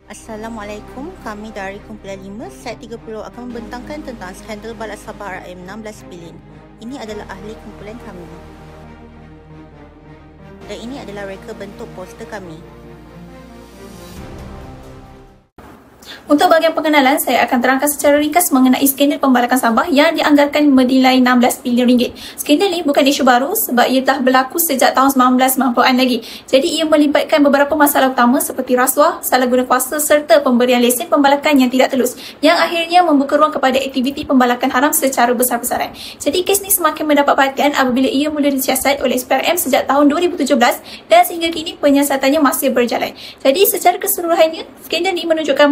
Assalamualaikum, kami dari Kumpulan 5, Set 30 akan membentangkan tentang skandal balak Sabah RM16 bilion. Ini adalah ahli kumpulan kami. Dan ini adalah reka bentuk poster kami. Untuk bahagian pengenalan, saya akan terangkan secara ringkas mengenai skandal pembalakan Sabah yang dianggarkan bernilai 16 bilion ringgit. Skandal ini bukan isu baru sebab ia telah berlaku sejak tahun 1990-an lagi. Jadi ia melibatkan beberapa masalah utama seperti rasuah, salah guna kuasa serta pemberian lesen pembalakan yang tidak telus yang akhirnya membuka ruang kepada aktiviti pembalakan haram secara besar-besaran. Jadi kes ini semakin mendapat perhatian apabila ia mula disiasat oleh SPRM sejak tahun 2017 dan sehingga kini penyiasatannya masih berjalan. Jadi secara keseluruhannya, skandal ini menunjukkan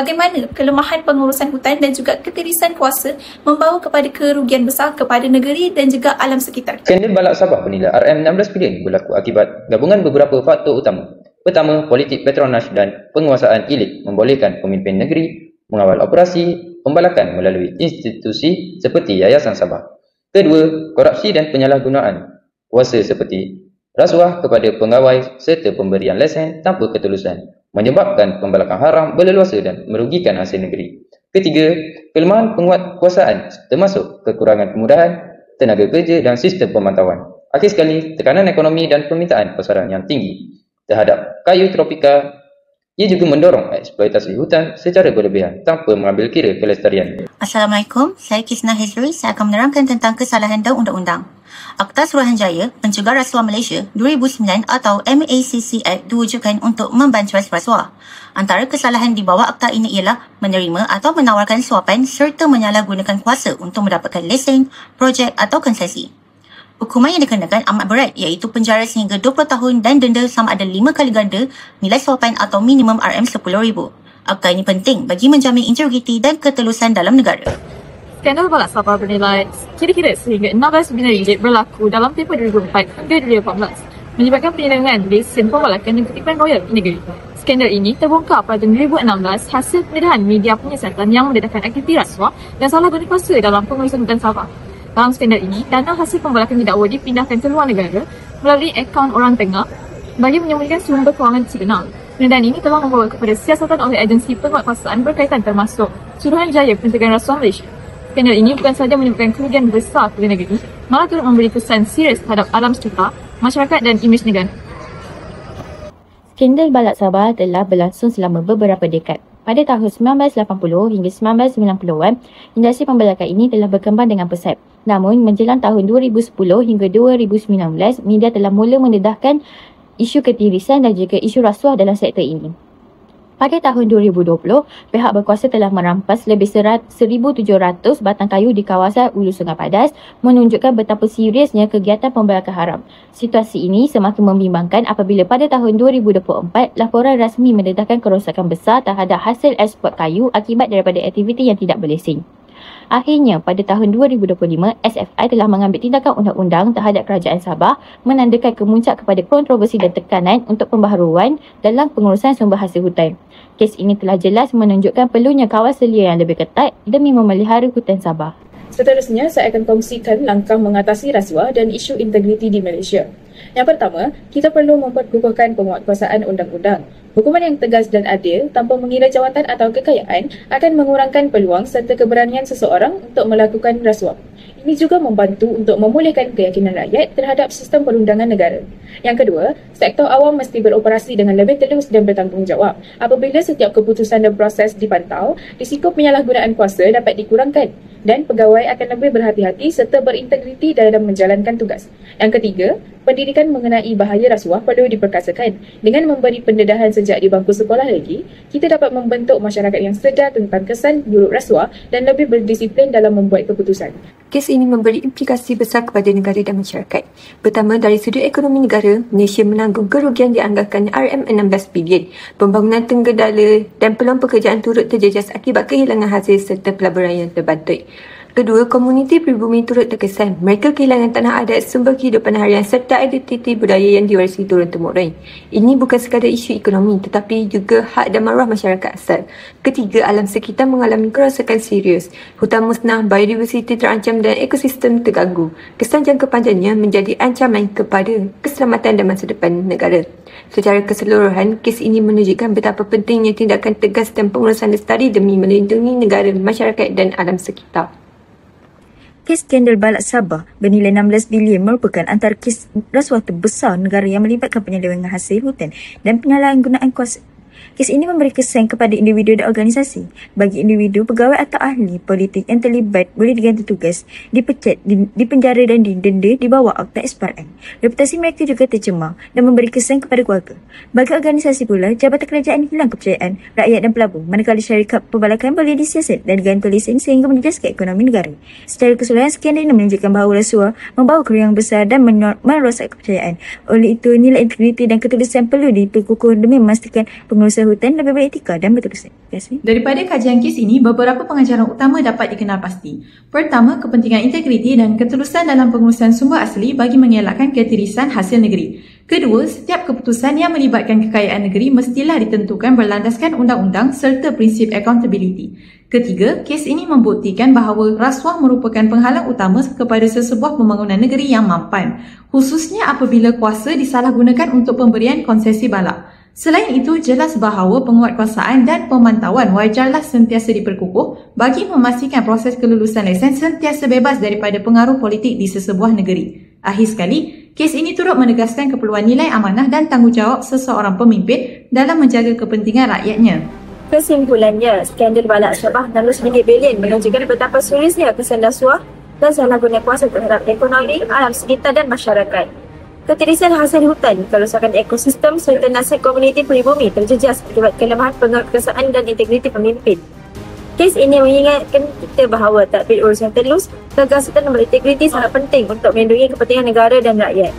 bagaimana kelemahan pengurusan hutan dan juga ketirisan kuasa membawa kepada kerugian besar kepada negeri dan juga alam sekitar. Skandal balak Sabah bernilai RM16 bilion berlaku akibat gabungan beberapa faktor utama. Pertama, politik Petronas dan penguasaan elit membolehkan pemimpin negeri mengawal operasi pembalakan melalui institusi seperti Yayasan Sabah. Kedua, korupsi dan penyalahgunaan kuasa seperti rasuah kepada pegawai serta pemberian lesen tanpa ketulusan menyebabkan pembalakan haram berleluasa dan merugikan hasil negeri. Ketiga, kelemahan penguatkuasaan termasuk kekurangan kemudahan, tenaga kerja dan sistem pemantauan. Akhir sekali, tekanan ekonomi dan permintaan pasaran yang tinggi terhadap kayu tropika. Ia juga mendorong eksploitasi hutan secara berlebihan tanpa mengambil kira kelestarian. Assalamualaikum, saya Kisna Hezri. Saya akan menerangkan tentang kesalahan dan undang-undang. Akta Suruhanjaya Pencegah Rasuah Malaysia 2009 atau MACC Act diwujudkan untuk membanteras rasuah. Antara kesalahan di bawah akta ini ialah menerima atau menawarkan suapan serta menyalahgunakan kuasa untuk mendapatkan lesen, projek atau konsesi. Hukuman yang dikenakan amat berat iaitu penjara sehingga 20 tahun dan denda sama ada 5 kali ganda nilai suapan atau minimum RM10,000. Akta ini penting bagi menjamin integriti dan ketelusan dalam negara. Skandal balak Sabah bernilai kira-kira sehingga 16 bilion ringgit berlaku dalam tempoh 2004 hingga 2014 menyebabkan penyelenggaraan lesen pembalakan dan kutipan royal di negeri. Skandal ini terbongkar pada 2016 hasil pendedahan media penyiasatan yang mendedahkan aktiviti rasuah dan salah guna kuasa dalam pengurusan hutan Sabah. Dalam skandal ini, dana hasil pembalakan didakwa dipindahkan ke luar negara melalui akaun orang tengah bagi menyembunyikan sumber kewangan sebenar. Pendedahan ini telah membawa kepada siasatan oleh agensi penguatkuasaan berkaitan termasuk Suruhanjaya Pencegahan Rasuah Malaysia. Skandal ini bukan sahaja menyebabkan kerugian besar kepada negeri, malah turut memberi kesan serius terhadap alam sekitar, masyarakat dan imej negara. Skandal balak Sabah telah berlangsung selama beberapa dekad. Pada tahun 1980 hingga 1990-an, industri pembalakan ini telah berkembang dengan pesat. Namun, menjelang tahun 2010 hingga 2019, media telah mula mendedahkan isu ketirisan dan juga isu rasuah dalam sektor ini. Pada tahun 2020, pihak berkuasa telah merampas lebih 1,700 batang kayu di kawasan Ulu Sungai Padas menunjukkan betapa seriusnya kegiatan pembalakan haram. Situasi ini semakin membimbangkan apabila pada tahun 2024, laporan rasmi mendedahkan kerosakan besar terhadap hasil ekspor kayu akibat daripada aktiviti yang tidak berlesen. Akhirnya, pada tahun 2025, SFI telah mengambil tindakan undang-undang terhadap Kerajaan Sabah menandakan kemuncak kepada kontroversi dan tekanan untuk pembaharuan dalam pengurusan sumber hasil hutan. Kes ini telah jelas menunjukkan perlunya kawal selia yang lebih ketat demi memelihara hutan Sabah. Seterusnya, saya akan kongsikan langkah mengatasi rasuah dan isu integriti di Malaysia. Yang pertama, kita perlu memperkukuhkan penguatkuasaan undang-undang. Hukuman yang tegas dan adil tanpa mengira jawatan atau kekayaan akan mengurangkan peluang serta keberanian seseorang untuk melakukan rasuah. Ini juga membantu untuk memulihkan keyakinan rakyat terhadap sistem perundangan negara. Yang kedua, sektor awam mesti beroperasi dengan lebih telus dan bertanggungjawab. Apabila setiap keputusan dan proses dipantau, risiko penyalahgunaan kuasa dapat dikurangkan dan pegawai akan lebih berhati-hati serta berintegriti dalam menjalankan tugas. Yang ketiga, pendidikan mengenai bahaya rasuah perlu diperkasakan. Dengan memberi pendedahan sejak di bangku sekolah lagi, kita dapat membentuk masyarakat yang sedar tentang kesan buruk rasuah dan lebih berdisiplin dalam membuat keputusan. Kes ini memberi implikasi besar kepada negara dan masyarakat. Pertama, dari sudut ekonomi negara, Malaysia menanggung kerugian dianggarkan RM16 bilion. Pembangunan tergendala dan peluang pekerjaan turut terjejas akibat kehilangan hasil serta pelaburan yang terbantut. Kedua, komuniti pribumi turut terkesan. Mereka kehilangan tanah adat, sumber kehidupan harian serta identiti budaya yang diwarisi turun-temurun. Ini bukan sekadar isu ekonomi tetapi juga hak dan maruah masyarakat asal. Ketiga, alam sekitar mengalami kerosakan serius. Hutan musnah, biodiversiti terancam dan ekosistem terganggu. Kesan jangka panjangnya menjadi ancaman kepada keselamatan dan masa depan negara. Secara keseluruhan, kes ini menunjukkan betapa pentingnya tindakan tegas dan pengurusan lestari demi melindungi negara, masyarakat dan alam sekitar. Kes skandal Balak Sabah bernilai 16 bilion merupakan antara kes rasuah terbesar negara yang melibatkan penyelewengan hasil hutan dan penyalahgunaan kuasa. Kes ini memberi kesan kepada individu dan organisasi. Bagi individu, pegawai atau ahli politik yang terlibat boleh diganti tugas, dipecat, dipenjara dan didenda di bawah Akta SPRM. Reputasi mereka juga tercemar dan memberi kesan kepada keluarga. Bagi organisasi pula, jabatan kerajaan hilang kepercayaan rakyat dan pelabur, manakala syarikat pembalakan boleh disiasat dan diganti lesen sehingga menjejaskan ekonomi negara. Secara keseluruhan, skandal ini menunjukkan bahawa rasuah membawa kerugian besar dan merosak kepercayaan. Oleh itu, nilai integriti dan ketulusan perlu diperkukuh demi memastikan pengurusan hutan lebih beretika dan berterusan. Terima kasih. Daripada kajian kes ini, beberapa pengajaran utama dapat dikenal pasti. Pertama, kepentingan integriti dan ketulusan dalam pengurusan sumber asli bagi mengelakkan ketirisan hasil negeri. Kedua, setiap keputusan yang melibatkan kekayaan negeri mestilah ditentukan berlandaskan undang-undang serta prinsip accountability. Ketiga, kes ini membuktikan bahawa rasuah merupakan penghalang utama kepada sesebuah pembangunan negeri yang mampan, khususnya apabila kuasa disalahgunakan untuk pemberian konsesi balak. Selain itu, jelas bahawa penguatkuasaan dan pemantauan wajarlah sentiasa diperkukuh bagi memastikan proses kelulusan lesen sentiasa bebas daripada pengaruh politik di sesebuah negeri. Akhir sekali, kes ini turut menegaskan keperluan nilai amanah dan tanggungjawab seseorang pemimpin dalam menjaga kepentingan rakyatnya. Kesimpulannya, skandal Balak Sabah 16 bilion menunjukkan betapa seriusnya kesan rasuah dan salah guna kuasa terhadap ekonomi, alam sekitar dan masyarakat. Ketirisan hasil hutan, kerosakan ekosistem serta nasib komuniti pribumi terjejas akibat kelemahan penguatkuasaan dan integriti pemimpin. Kes ini mengingatkan kita bahawa tadbir urusan telus, tegas dan berintegriti sangat penting untuk melindungi kepentingan negara dan rakyat.